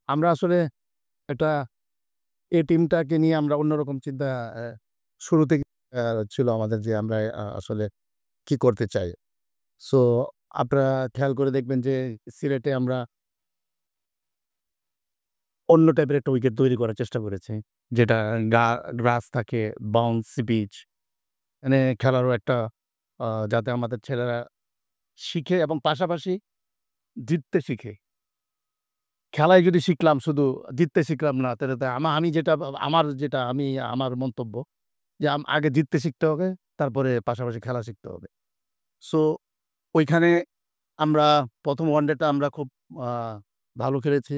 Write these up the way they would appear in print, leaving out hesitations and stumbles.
আমরা আসলে একটা এই টিমটাকে নিয়ে আমরা অন্যরকম চিন্তা শুরু থেকে আ ছিল আমাদের যে আমরা আসলে কি করতে চাই। সো আপনারা খেয়াল করে দেখবেন যে সিলেটে আমরা অন্য টাইপের একটা উইকেট তৈরি করার চেষ্টা করেছি। যেটা গা গ্রাস থাকে, বাউন্সি পিচ মানে খেলারও একটা যাতে আমাদের ছেলেরা শিখে এবং পাশাপাশি জিততে শিখে। খেলায় যদি শিখলাম শুধু জিততে শিখলাম না, তাহলে তো আমি যেটা আমার যেটা আমি আমার মন্তব্য যে আগে জিততে শিখতে হবে, তারপরে পাশাপাশি খেলা শিখতে হবে। সো ওইখানে আমরা ১ম ওয়ানডেটা আমরা খুব আ ভালো খেলেছি।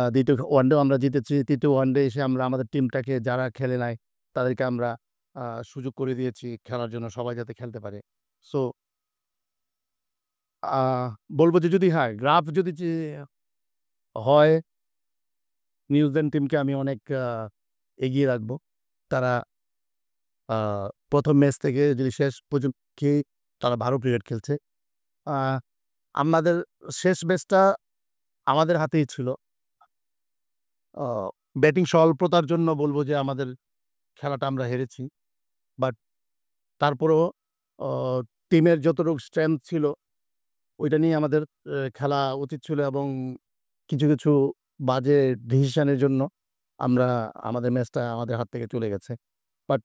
২য় ওয়ানডেও আমরা জিতেছি। ৩য় ওয়ানডে এসে আমরা আমাদের টিমটাকে যারা খেলে নাই, তাদেরকে আমরা আ সুযোগ করে দিয়েছি খেলার জন্য সবাই যাতে খেলতে পারে। সো আ বলব যে যদি হ্যাঁ, গ্রাফ যদি হয়, নিউজিল্যান্ড টিমকে আমি অনেক এগিয়ে রাখবো। তারা আ ১ম ম্যাচ থেকে যদি শেষ পর্যন্ত তারা ভালো ক্রিকেট খেলছে। আ আমাদের শেষ ম্যাচটা আমাদের হাতেই ছিল। আ ব্যাটিং স্বল্পতার জন্য বলব যে আমাদের খেলাটা আমরা হেরেছি। বাট তারপরেও অ টিমের যতটুকু স্ট্রেংথ ছিল ওইটা নিয়ে আমাদের খেলা উচিত ছিল এবং কিছু বাজে ডিসিশনের জন্য আমরা আমাদের ম্যাচটা আমাদের হাত থেকে চলে গেছে। বাট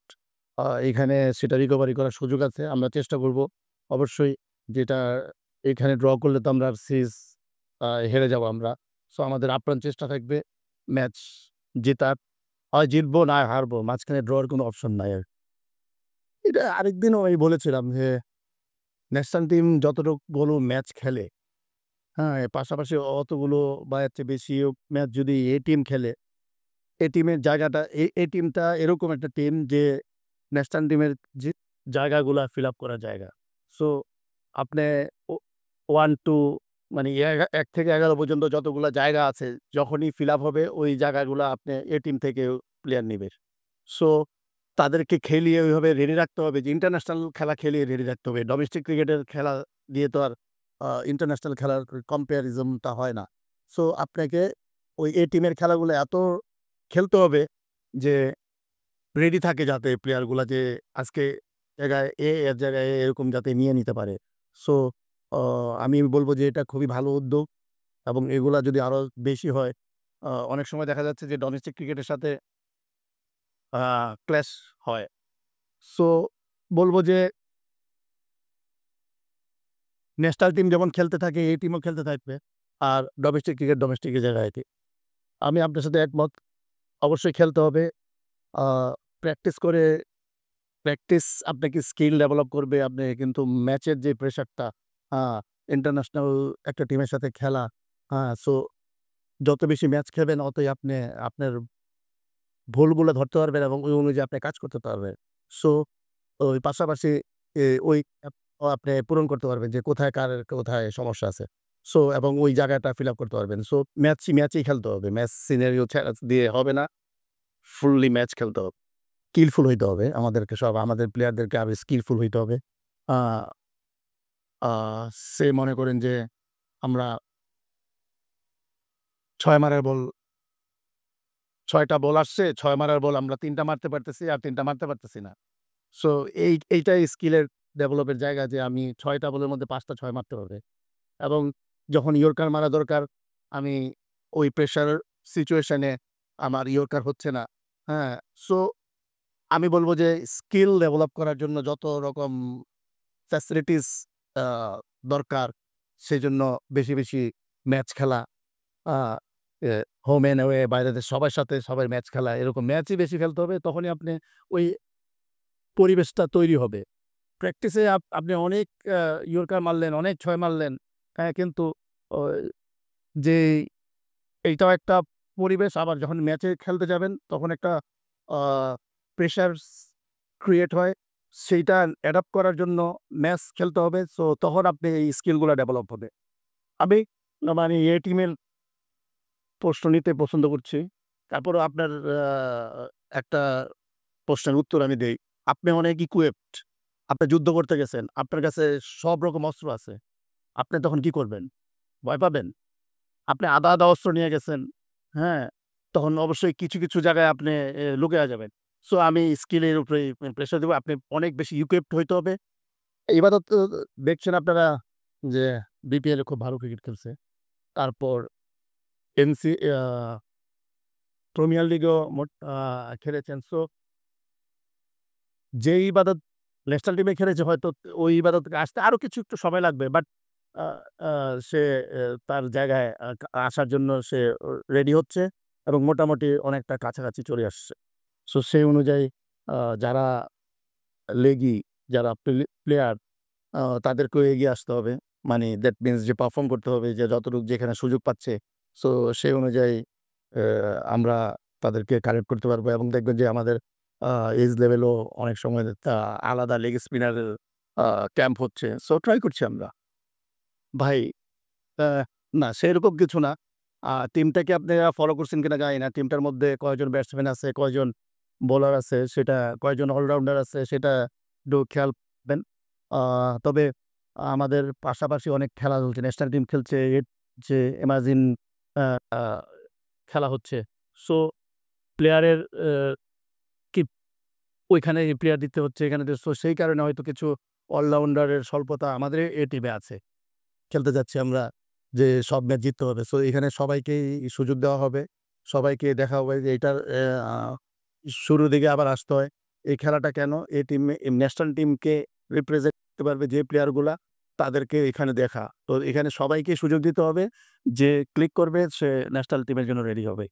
এখানে সেটা রিকভারি করার সুযোগ আছে। আমরা চেষ্টা করব অবশ্যই যেটা এখানে ড্র করলে তো আমরা সিরিজ হেরে যাবো আমরা। সো আমাদের আপ্রাণ চেষ্টা থাকবে ম্যাচ জেতার। হয় জিতবো না হয় হারবো। মাঝখানে ড্রর কোনো অপশন নাই আর। এটা আরেকদিনও আমি বলেছিলাম যে ন্যাশনাল টিম যতটুকগুলো ম্যাচ খেলে, হ্যাঁ? এর পাশাপাশি অতগুলো বা এর চেয়ে বেশিও ম্যাচ যদি এ টিম খেলে, এ টিমের জায়গাটা এ টিমটা এরকম একটা টিম যে ন্যাশনাল টিমের যে জায়গাগুলা ফিল আপ করার জায়গা। সো আপনি ও 1-2 মানে ১ থেকে ১১ পর্যন্ত যতগুলা জায়গা আছে, যখনই ফিল আপ হবে ওই জায়গাগুলা আপনি এ টিম থেকে প্লেয়ার নিবে। সো তাদেরকে খেলিয়ে ওইভাবে রেডি রাখতে হবে যে ইন্টারন্যাশনাল খেলা খেলিয়ে রেডি রাখতে হবে। ডোমেস্টিক ক্রিকেটের খেলা দিয়ে তো আর ইন্টারন্যাশনাল খেলার কম্প্যারিজম টা হয় না। সো আপনাকে ওই এ টিমের খেলাগুলো এত খেলতে হবে যে রেডি থাকে যাতে প্লেয়ার গুলা যে আজকে জায়গায় এর জায়গায় এরকম যাতে নিয়ে নিতে পারে। সো অ আমি বলব যে এটা খুবই ভালো উদ্যোগ এবং এগুলা যদি আরো বেশি হয়, অনেক সময় দেখা যাচ্ছে যে ডোমেস্টিক ক্রিকেটের সাথে আ ক্ল্যাশ হয়। সো বলব যে ন্যাশনাল টিম যেমন খেলতে থাকে, এই টিমও খেলতে থাকবে। আর ডোমেস্টিক ক্রিকেট ডোমেস্টিকের জায়গায়। আমি আপনার সাথে একমত। অবশ্যই খেলতে হবে। আ প্র্যাকটিস করে প্র্যাকটিস আপনাকে স্কিল ডেভেলপ করবে। আপনি কিন্তু ম্যাচের যে প্রেশারটা, আ ইন্টারন্যাশনাল একটা টিমের সাথে খেলা, সো যত বেশি ম্যাচ খেলবেন অতই আপনি আপনার ভুলগুলো ধরতে পারবেন এবং ওই অনুযায়ী আপনি কাজ করতে পারবেন। সো ওই পাশাপাশি ওই আপনি পূরণ করতে পারবেন যে কোথায় কার কোথায় সমস্যা আছে। সো এবং ওই জায়গাটা ফিল আপ করতে পারবেন। সো ম্যাচই খেলতে হবে। ম্যাচ সিনারিও দিয়ে হবে না। ফুললি ম্যাচ খেলতে হবে। স্কিলফুল হইতে হবে। আমাদের প্লেয়ারদেরকে আরো স্কিলফুল হইতে হবে। আ আ সে মনে করেন যে আমরা ৬ মারার বল ৬ টা বল আসছে, ৬ মারার বল আমরা ৩ টা মারতে পারতেছি আর ৩ টা মারতে পারতেছি না। সো এইটাই স্কিলের ডেভেলপের জায়গা যে আমি ৬ টা বলের মধ্যে ৫ টা ৬ মারতে হবে। এবং যখন ইয়র্কার মারা দরকার, আমি ওই প্রেশার সিচুয়েশন এ আমার ইয়র্কার হচ্ছে না। হ্যাঁ? সো আমি বলব যে স্কিল ডেভেলপ করার জন্য যত রকম ফ্যাসিলিটিস আ দরকার সেজন্য বেশি ম্যাচ খেলা, আ এ হোম অ্যান্ড অ্যাওয়ে বাইরের দেশ সবার সাথে সবাই ম্যাচ খেলা এরকম ম্যাচই বেশি খেলতে হবে। তখনই আপনি ওই পরিবেশটা তৈরি হবে। প্র্যাকটিসে আপনি অনেক আ ইয়র্কার মারলেন, অনেক ৬ মারলেন। হ্যাঁ? কিন্তু ওই যেই এইটাও একটা পরিবেশ আবার যখন ম্যাচে খেলতে যাবেন তখন একটা আ প্রেশারস ক্রিয়েট হয়। সেইটা অ্যাডপ্ট করার জন্য ম্যাচ খেলতে হবে। সো তখন আপনি এই স্কিল গুলা ডেভেলপ হবে। আমি মানে এ টিমের প্রশ্ন নিতে পছন্দ করছি। তারপরেও আপনার একটা প্রশ্নের উত্তর আমি দেই। আপনি অনেক ইকুইপড। আপনি যুদ্ধ করতে গেছেন। আপনার কাছে সব রকম অস্ত্র আছে। আপনি তখন কি করবেন? ভয় পাবেন? আপনি আধা অস্ত্র নিয়ে গেছেন। হ্যাঁ? তখন অবশ্যই কিছু, কিছু জায়গায় আপনি লুকিয়ে যাবেন। সো আমি স্কিলের উপরে প্রেশার দেব। আপনি অনেক বেশি ইকুইপড হইতে হবে। এবাদত দেখছেন আপনারা যে বিপিএল এ খুব ভালো ক্রিকেট খেলছে। তারপর এনসি আ প্রিমিয়ার লিগেও খেলেছেন। সো যে ইবাদত ন্যাশনাল টিমে খেলেছে হয়তো ওই ইবাদত থেকে আসতে আরো কিছু একটু সময় লাগবে। বাট আ আ সে তার জায়গায় আসার জন্য সে রেডি হচ্ছে এবং মোটামুটি অনেকটা কাছাকাছি চলে আসছে। সো সেই অনুযায়ী আ যারা লেগি, যারা প্লেয়ার তাদেরকেও এগিয়ে আসতে হবে। মানে দ্যাট মিনস যে পারফর্ম করতে হবে যে যতটুকু যেখানে সুযোগ পাচ্ছে। সো সেই অনুযায়ী অ্যা আমরা তাদেরকে কারেক্ট করতে পারবো এবং দেখবেন যে আমাদের আ এজ লেভেলও অনেক সময় আলাদা লেগ স্পিনারের আ ক্যাম্প হচ্ছে। সো ট্রাই করছি আমরা। ভাই অ্যা না সেরকম কিছু না। টিমটাকে আপনারা ফলো করছেন কিনা জানি না। টিমটার মধ্যে কয়জন ব্যাটসম্যান আছে, কয়জন বোলার আছে, সেটা কয়জন অলরাউন্ডার আছে সেটা একটু খেয়াল রাখবেন। আ তবে আমাদের পাশাপাশি অনেক খেলা চলছে। ন্যাশনাল টিম খেলছে, যে এমাজিন আ আ খেলা হচ্ছে। সো প্লেয়ারের কি ওইখানে প্লেয়ার দিতে হচ্ছে, এখানে সো সেই কারণে হয়তো কিছু অলরাউন্ডারের স্বল্পতা আমাদের টিমে আছে। খেলতে যাচ্ছি আমরা যে সব ম্যাচ জিততে হবে। সো এখানে সবাইকেই সুযোগ দেওয়া হবে। সবাইকে দেখা হবে যে এটার শুরুর দিকে আবার আসতে হয়। এই খেলাটা কেন? এই টিমে ন্যাশনাল টিমকে রিপ্রেজেন্ট করতে পারবে যে প্লেয়ারগুলা তাদেরকে এখানে দেখা। তো এখানে সবাইকে সুযোগ দিতে হবে। যে ক্লিক করবে সে ন্যাশনাল টিমের জন্য রেডি হবে।